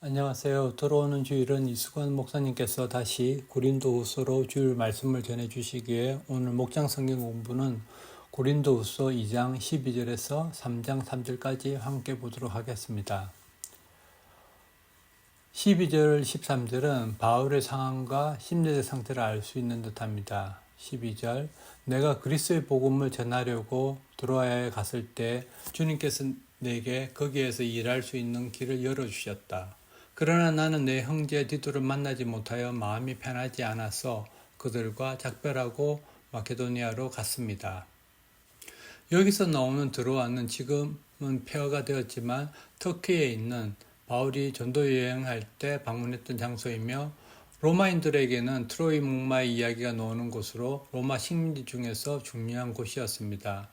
안녕하세요. 들어오는 주일은 이수건 목사님께서 다시 고린도후서로 주일 말씀을 전해 주시기에 오늘 목장 성경 공부는 고린도후서 2장 12절에서 3장 3절까지 함께 보도록 하겠습니다. 12절, 13절은 바울의 상황과 심리적 상태를 알 수 있는 듯합니다. 12절, 내가 그리스도의 복음을 전하려고 드로아에 갔을 때 주님께서 내게 거기에서 일할 수 있는 길을 열어주셨다. 그러나 나는 내 형제 디도를 만나지 못하여 마음이 편하지 않아서 그들과 작별하고 마케도니아로 갔습니다. 여기서 나오는 드로아는 지금은 폐허가 되었지만 터키에 있는 바울이 전도 여행할 때 방문했던 장소이며 로마인들에게는 트로이 목마의 이야기가 나오는 곳으로 로마 식민지 중에서 중요한 곳이었습니다.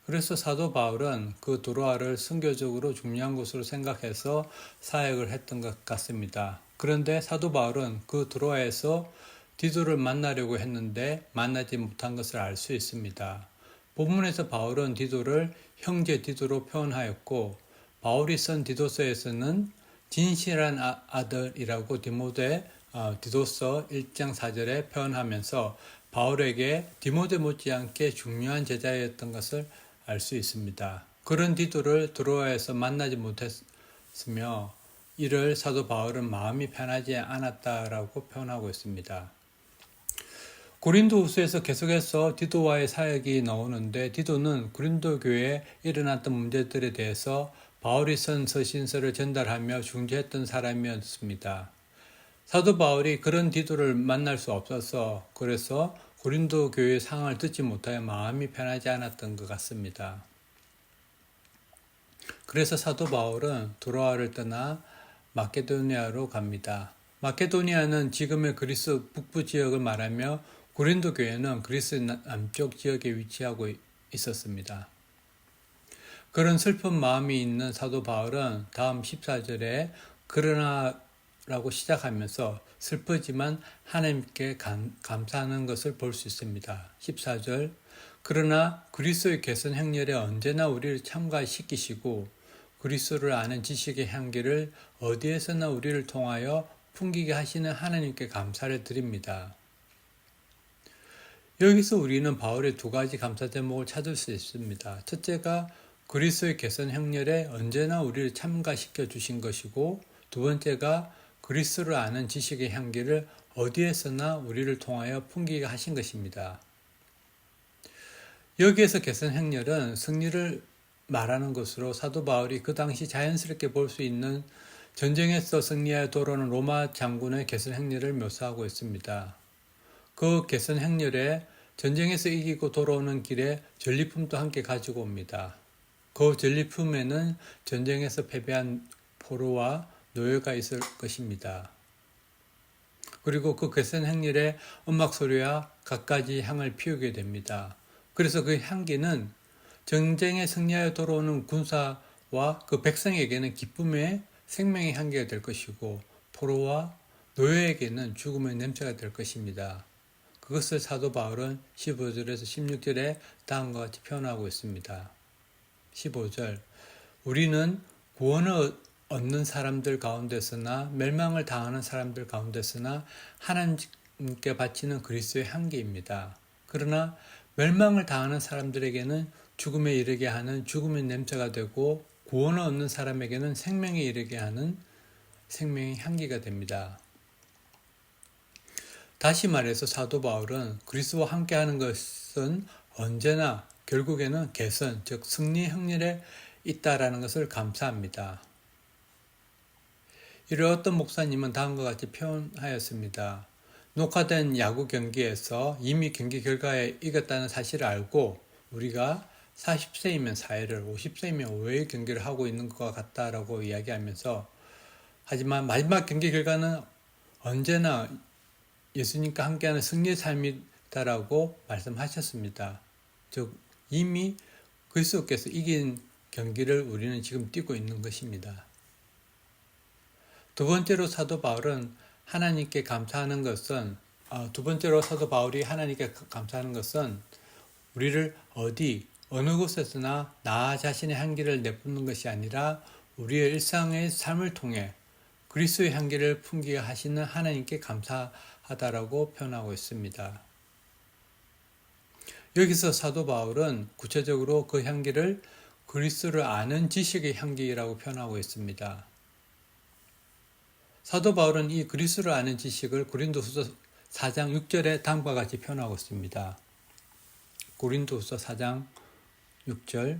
그래서 사도 바울은 그 드로아를 선교적으로 중요한 곳으로 생각해서 사역을 했던 것 같습니다. 그런데 사도 바울은 그 드로아에서 디도를 만나려고 했는데 만나지 못한 것을 알 수 있습니다. 본문에서 바울은 디도를 형제 디도로 표현하였고 바울이 쓴 디도서에서는 진실한 아들이라고 디도서 1장 4절에 표현하면서 바울에게 디모데 못지않게 중요한 제자였던 것을 알 수 있습니다. 그런 디도를 드로아에서 만나지 못했으며 이를 사도 바울은 마음이 편하지 않았다라고 표현하고 있습니다. 고린도후서에서 계속해서 디도와의 사역이 나오는데 디도는 고린도 교회에 일어났던 문제들에 대해서 바울이 쓴 서신서를 전달하며 중재했던 사람이었습니다. 사도 바울이 그런 디도를 만날 수 없어서 그래서 고린도 교회의 상황을 듣지 못하여 마음이 편하지 않았던 것 같습니다. 그래서 사도 바울은 드로아를 떠나 마케도니아로 갑니다. 마케도니아는 지금의 그리스 북부 지역을 말하며 고린도 교회는 그리스 남쪽 지역에 위치하고 있었습니다. 그런 슬픈 마음이 있는 사도 바울은 다음 14절에 그러나라고 시작하면서 슬프지만 하나님께 감사하는 것을 볼 수 있습니다. 14절 그러나 그리스도의 개선 행렬에 언제나 우리를 참가시키시고 그리스도를 아는 지식의 향기를 어디에서나 우리를 통하여 풍기게 하시는 하나님께 감사를 드립니다. 여기서 우리는 바울의 두 가지 감사 제목을 찾을 수 있습니다. 첫째가 그리스도의 개선 행렬에 언제나 우리를 참가시켜 주신 것이고 두 번째가 그리스도를 아는 지식의 향기를 어디에서나 우리를 통하여 풍기게 하신 것입니다. 여기에서 개선 행렬은 승리를 말하는 것으로 사도 바울이 그 당시 자연스럽게 볼 수 있는 전쟁에서 승리하여 돌아오는 로마 장군의 개선 행렬을 묘사하고 있습니다. 그 개선 행렬에 전쟁에서 이기고 돌아오는 길에 전리품도 함께 가지고 옵니다. 그 전리품에는 전쟁에서 패배한 포로와 노예가 있을 것입니다. 그리고 그 개선 행렬에 음악 소리와 갖가지 향을 피우게 됩니다. 그래서 그 향기는 전쟁에 승리하여 돌아오는 군사와 그 백성에게는 기쁨의 생명의 향기가 될 것이고 포로와 노예에게는 죽음의 냄새가 될 것입니다. 그것을 사도 바울은 15절에서 16절에 다음과 같이 표현하고 있습니다. 15절 우리는 구원을 얻는 사람들 가운데서나 멸망을 당하는 사람들 가운데서나 하나님께 바치는 그리스도의 향기입니다. 그러나 멸망을 당하는 사람들에게는 죽음에 이르게 하는 죽음의 냄새가 되고 구원을 얻는 사람에게는 생명에 이르게 하는 생명의 향기가 됩니다. 다시 말해서 사도 바울은 그리스도와 함께하는 것은 언제나 결국에는 개선, 즉 승리 행렬에 있다라는 것을 감사합니다. 이를 어떤 목사님은 다음과 같이 표현하였습니다. 녹화된 야구 경기에서 이미 경기 결과에 이겼다는 사실을 알고 우리가 40세이면 4회를, 50세이면 5회의 경기를 하고 있는 것과 같다라고 이야기하면서 하지만 마지막 경기 결과는 언제나 예수님과 함께하는 승리의 삶이다라고 말씀하셨습니다. 즉 이미 그리스도께서 이긴 경기를 우리는 지금 뛰고 있는 것입니다. 두 번째로 사도 바울이 하나님께 감사하는 것은 우리를 어느 곳에서나 나 자신의 향기를 내뿜는 것이 아니라 우리의 일상의 삶을 통해 그리스도의 향기를 풍기게 하시는 하나님께 감사하다라고 표현하고 있습니다. 여기서 사도 바울은 구체적으로 그 향기를 그리스도를 아는 지식의 향기라고 표현하고 있습니다. 사도 바울은 이 그리스도를 아는 지식을 고린도후서 4장 6절에 다음과 같이 표현하고 있습니다. 고린도후서 4장 6절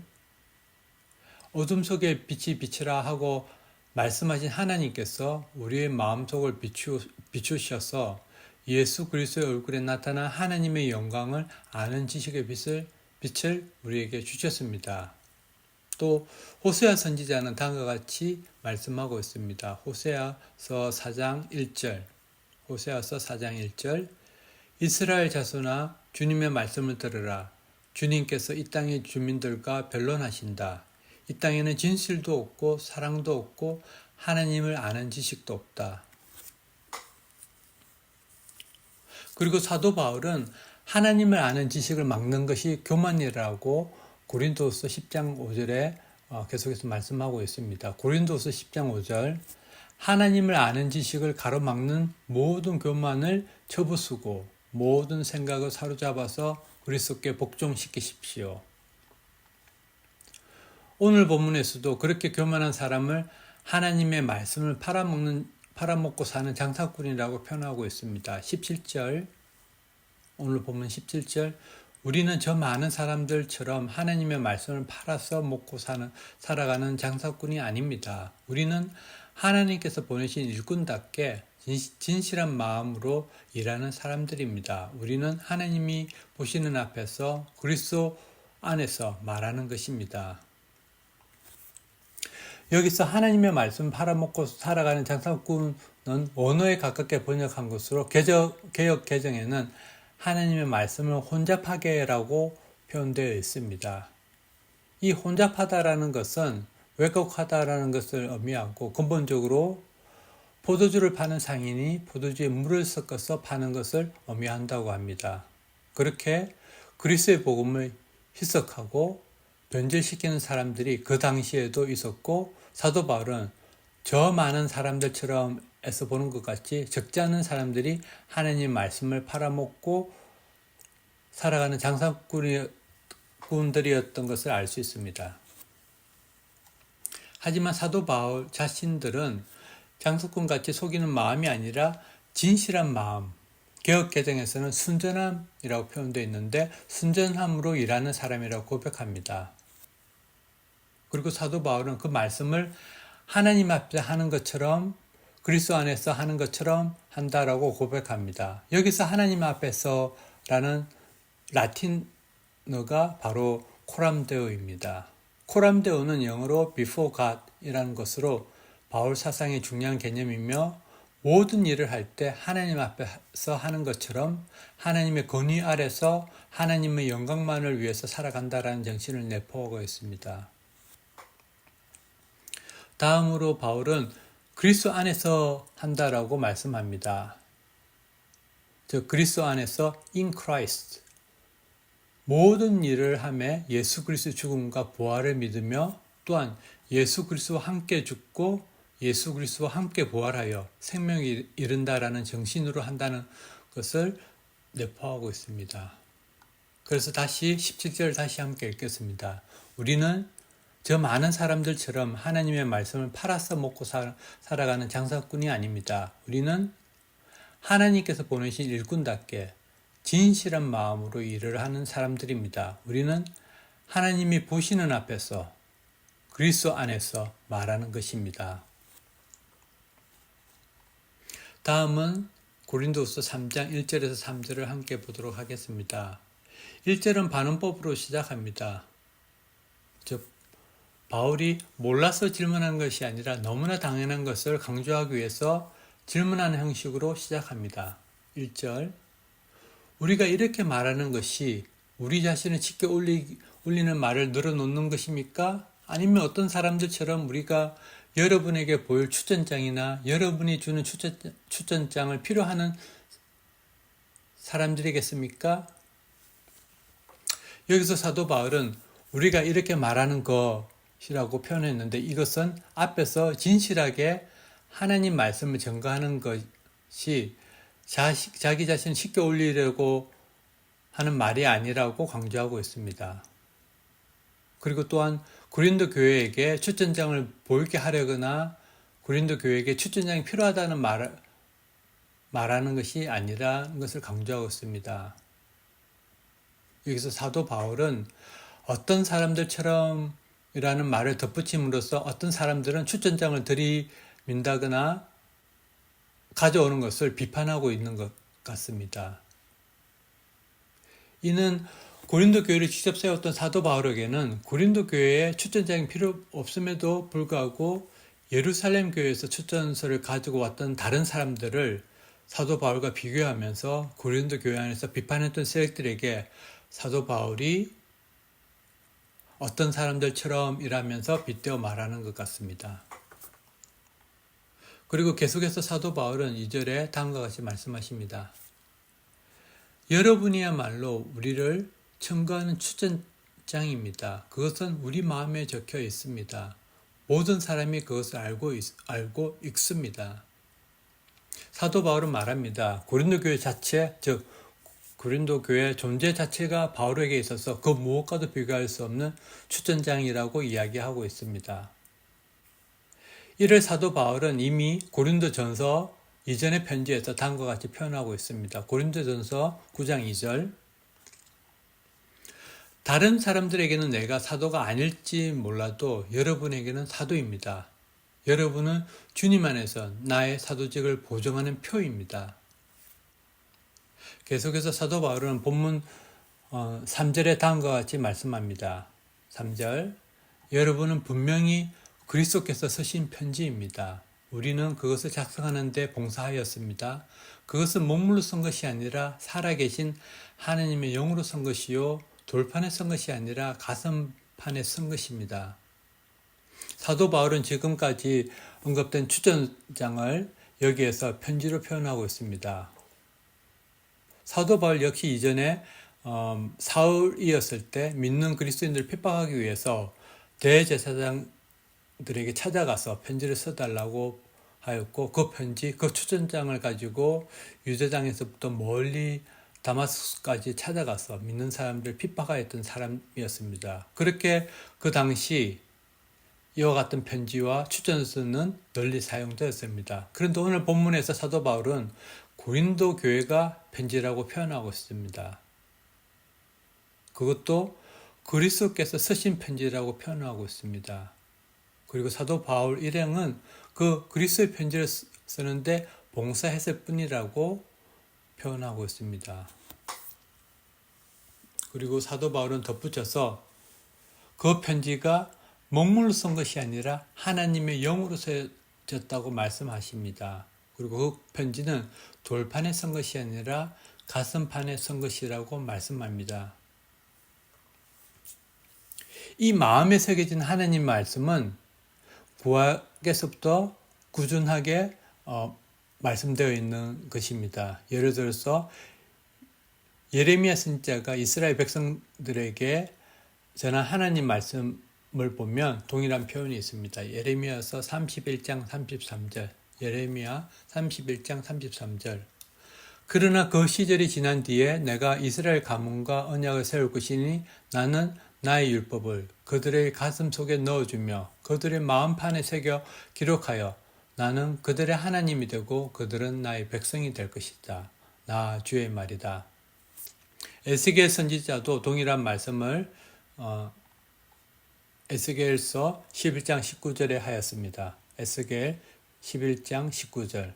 어둠 속에 빛이 비치라 하고 말씀하신 하나님께서 우리의 마음속을 비추셔서 예수 그리스도의 얼굴에 나타난 하나님의 영광을 아는 지식의 빛을 우리에게 주셨습니다. 또 호세아 선지자는 다음과 같이 말씀하고 있습니다. 호세아서 4장 1절 호세아서 4장 1절 이스라엘 자손아 주님의 말씀을 들으라. 주님께서 이 땅의 주민들과 변론하신다. 이 땅에는 진실도 없고 사랑도 없고 하나님을 아는 지식도 없다. 그리고 사도 바울은 하나님을 아는 지식을 막는 것이 교만이라고 고린도후서 10장 5절에 계속해서 말씀하고 있습니다. 고린도후서 10장 5절 하나님을 아는 지식을 가로막는 모든 교만을 쳐부수고 모든 생각을 사로잡아서 그리스도께 복종시키십시오. 오늘 본문에서도 그렇게 교만한 사람을 하나님의 말씀을 팔아먹고 사는 장사꾼이라고 표현하고 있습니다. 17절 오늘 본문 17절 우리는 저 많은 사람들처럼 하나님의 말씀을 팔아서 먹고 살아가는 장사꾼이 아닙니다. 우리는 하나님께서 보내신 일꾼답게 진실한 마음으로 일하는 사람들입니다. 우리는 하나님이 보시는 앞에서 그리스도 안에서 말하는 것입니다. 여기서 하나님의 말씀 팔아먹고 살아가는 장사꾼은 원어에 가깝게 번역한 것으로 개역 개정에는 하나님의 말씀을 혼잡하게라고 표현되어 있습니다. 이 혼잡하다라는 것은 왜곡하다라는 것을 의미하고 근본적으로 포도주를 파는 상인이 포도주에 물을 섞어서 파는 것을 의미한다고 합니다. 그렇게 그리스도의 복음을 희석하고 변질시키는 사람들이 그 당시에도 있었고 사도 바울은 저 많은 사람들처럼 애써 보는 것 같이 적지 않은 사람들이 하나님 말씀을 팔아먹고 살아가는 장사꾼들이었던 것을 알 수 있습니다. 하지만 사도 바울 자신들은 장사꾼같이 속이는 마음이 아니라 진실한 마음, 개역 개정에서는 순전함이라고 표현되어 있는데 순전함으로 일하는 사람이라고 고백합니다. 그리고 사도 바울은 그 말씀을 하나님 앞에 하는 것처럼 그리스도 안에서 하는 것처럼 한다라고 고백합니다. 여기서 하나님 앞에서라는 라틴어가 바로 코람데오입니다. 코람데오는 영어로 before God이라는 것으로 바울 사상의 중요한 개념이며 모든 일을 할 때 하나님 앞에서 하는 것처럼 하나님의 권위 아래서 하나님의 영광만을 위해서 살아간다라는 정신을 내포하고 있습니다. 다음으로 바울은 그리스도 안에서 한다라고 말씀합니다. 즉 그리스도 안에서 in Christ 모든 일을 하며 예수 그리스도 죽음과 부활을 믿으며 또한 예수 그리스도와 함께 죽고 예수 그리스도와 함께 부활하여 생명을 이룬다라는 정신으로 한다는 것을 내포하고 있습니다. 그래서 다시 17절 다시 함께 읽겠습니다. 우리는 저 많은 사람들처럼 하나님의 말씀을 팔아서 먹고 살아가는 장사꾼이 아닙니다. 우리는 하나님께서 보내신 일꾼답게 진실한 마음으로 일을 하는 사람들입니다. 우리는 하나님이 보시는 앞에서 그리스도 안에서 말하는 것입니다. 다음은 고린도후서 3장 1절에서 3절을 함께 보도록 하겠습니다. 1절은 반응법으로 시작합니다. 즉 바울이 몰라서 질문한 것이 아니라 너무나 당연한 것을 강조하기 위해서 질문하는 형식으로 시작합니다. 1절 우리가 이렇게 말하는 것이 우리 자신을 치켜 올리는 말을 늘어놓는 것입니까? 아니면 어떤 사람들처럼 우리가 여러분에게 보일 추천장이나 여러분이 주는 추천장을 필요하는 사람들이겠습니까? 여기서 사도 바울은 우리가 이렇게 말하는 것이라고 표현했는데 이것은 앞에서 진실하게 하나님 말씀을 증거하는 것이 자기 자신을 쉽게 올리려고 하는 말이 아니라고 강조하고 있습니다. 그리고 또한 고린도 교회에게 추천장을 보이게 하려거나 고린도 교회에게 추천장이 필요하다는 말하는 것이 아니라는 것을 강조하고 있습니다. 여기서 사도 바울은 어떤 사람들처럼 이라는 말을 덧붙임으로써 어떤 사람들은 추천장을 들이민다거나 가져오는 것을 비판하고 있는 것 같습니다. 이는 고린도 교회를 직접 세웠던 사도 바울에게는 고린도 교회에 추천장이 필요 없음에도 불구하고 예루살렘 교회에서 추천서를 가지고 왔던 다른 사람들을 사도 바울과 비교하면서 고린도 교회 안에서 비판했던 세력들에게 사도 바울이 어떤 사람들처럼 이라면서 빗대어 말하는 것 같습니다. 그리고 계속해서 사도 바울은 2절에 다음과 같이 말씀하십니다. 여러분이야말로 우리를 청구하는 추천장입니다. 그것은 우리 마음에 적혀 있습니다. 모든 사람이 그것을 알고 읽습니다. 사도 바울은 말합니다. 고린도 교회 자체, 즉 고린도 교회 존재 자체가 바울에게 있어서 그 무엇과도 비교할 수 없는 추천장이라고 이야기하고 있습니다. 이를 사도 바울은 이미 고린도전서 이전의 편지에서 다음과 같이 표현하고 있습니다. 고린도전서 9장 2절. 다른 사람들에게는 내가 사도가 아닐지 몰라도 여러분에게는 사도입니다. 여러분은 주님 안에서 나의 사도직을 보증하는 표입니다. 계속해서 사도 바울은 본문 3절에 다음과 같이 말씀합니다. 3절. 여러분은 분명히 그리스도께서 쓰신 편지입니다. 우리는 그것을 작성하는 데 봉사하였습니다. 그것은 목물로 쓴 것이 아니라 살아계신 하나님의 영으로 쓴 것이요 돌판에 쓴 것이 아니라 가슴판에 쓴 것입니다. 사도 바울은 지금까지 언급된 추천장을 여기에서 편지로 표현하고 있습니다. 사도 바울 역시 이전에 사울이었을 때 믿는 그리스도인들을 핍박하기 위해서 대제사장들에게 찾아가서 편지를 써달라고 하였고 그 편지, 그 추천장을 가지고 유대당에서부터 멀리 다마스까지 찾아가서 믿는 사람들을 핍박하였던 사람이었습니다. 그렇게 그 당시 이와 같은 편지와 추천서는 널리 사용되었습니다. 그런데 오늘 본문에서 사도 바울은 고린도 교회가 편지라고 표현하고 있습니다. 그것도 그리스도께서 쓰신 편지라고 표현하고 있습니다. 그리고 사도 바울 일행은 그 그리스도의 편지를 쓰는데 봉사했을 뿐이라고 표현하고 있습니다. 그리고 사도 바울은 덧붙여서 그 편지가 먹물로 쓴 것이 아니라 하나님의 영으로 써졌다고 말씀하십니다. 그리고 그 편지는 돌판에 쓴 것이 아니라 가슴판에 쓴 것이라고 말씀합니다. 이 마음에 새겨진 하나님 말씀은 구약에서부터 꾸준하게 말씀되어 있는 것입니다. 예를 들어서 예레미야 선지자가 이스라엘 백성들에게 전한 하나님 말씀을 보면 동일한 표현이 있습니다. 예레미야서 31장 33절, 예레미야 31장 33절. 그러나 그 시절이 지난 뒤에 내가 이스라엘 가문과 언약을 세울 것이니 나는 나의 율법을 그들의 가슴 속에 넣어주며 그들의 마음판에 새겨 기록하여 나는 그들의 하나님이 되고 그들은 나의 백성이 될 것이다. 나 주의 말이다. 에스겔 선지자도 동일한 말씀을 에스겔서 11장 19절에 하였습니다. 에스겔 11장 19절.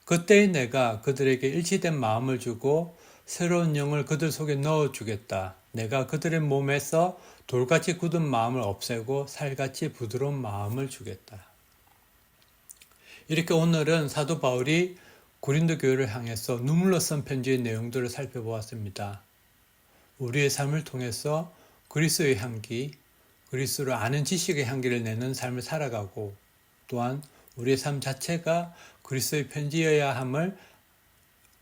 그때 내가 그들에게 일치된 마음을 주고 새로운 영을 그들 속에 넣어주겠다. 내가 그들의 몸에서 돌같이 굳은 마음을 없애고 살같이 부드러운 마음을 주겠다. 이렇게 오늘은 사도 바울이 고린도 교회를 향해서 눈물로 쓴 편지의 내용들을 살펴보았습니다. 우리의 삶을 통해서 그리스도의 향기, 그리스도를 아는 지식의 향기를 내는 삶을 살아가고 또한 우리의 삶 자체가 그리스도의 편지여야 함을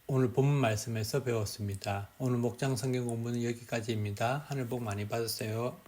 오늘 본문 말씀에서 배웠습니다. 오늘 목장 성경 공부는 여기까지입니다. 하늘 복 많이 받으세요.